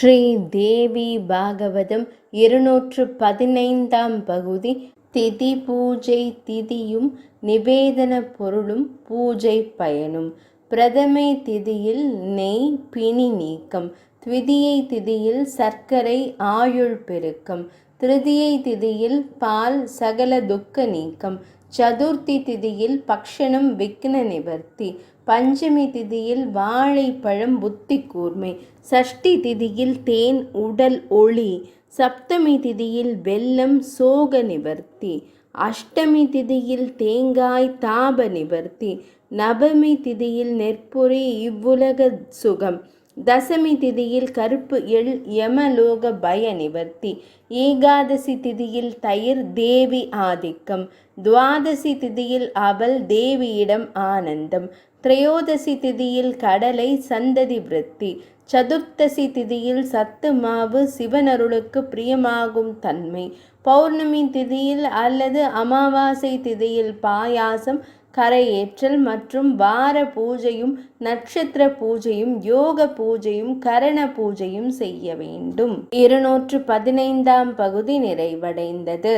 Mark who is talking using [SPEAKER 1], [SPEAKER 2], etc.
[SPEAKER 1] ஸ்ரீ தேவி பாகவதம் 215 பகுதி. திதி பூஜை. திதியும் நிவேதன பொருளும் பூஜை பயனும். பிரதமை திதியில் நெய் பிணி நீக்கம். த்விதியை திதியில் சர்க்கரை ஆயுள் பெருக்கம். திருதியை திதியில் பால் சகல துக்க நீக்கம். சதுர்த்தி திதியில் பக்ஷணம் விக்ன நிவர்த்தி. பஞ்சமி திதியில் வாழைப்பழம் புத்தி கூர்மை. சஷ்டி திதியில் தேன் உடல் ஒளி. சப்தமி திதியில் வெல்லம் சோக நிவர்த்தி. அஷ்டமி திதியில் தேங்காய் தாப நிவர்த்தி. நவமி திதியில் நெற்பொறி இவ்வுலக சுகம். தசமி திதியில் கருப்பு எள் யமலோக பய நிவர்த்தி. ஏகாதசி திதியில் தயிர் தேவி ஆதிக்கம். துவாதசி திதியில் அவல் தேவியிடம் ஆனந்தம். திரையோதசி திதியில் கடலை சந்ததி விருத்தி. சதுர்த்தசி திதியில் சத்து மாவு சிவனருளுக்கு பிரியமாகும் தன்மை. பௌர்ணமி திதியில் அல்லது அமாவாசை திதியில் பாயாசம் கரையேற்றல் மற்றும் வார பூஜையும் நட்சத்திர பூஜையும் யோக பூஜையும் கரண பூஜையும் செய்ய வேண்டும். 215 பகுதி நிறைவடைந்தது.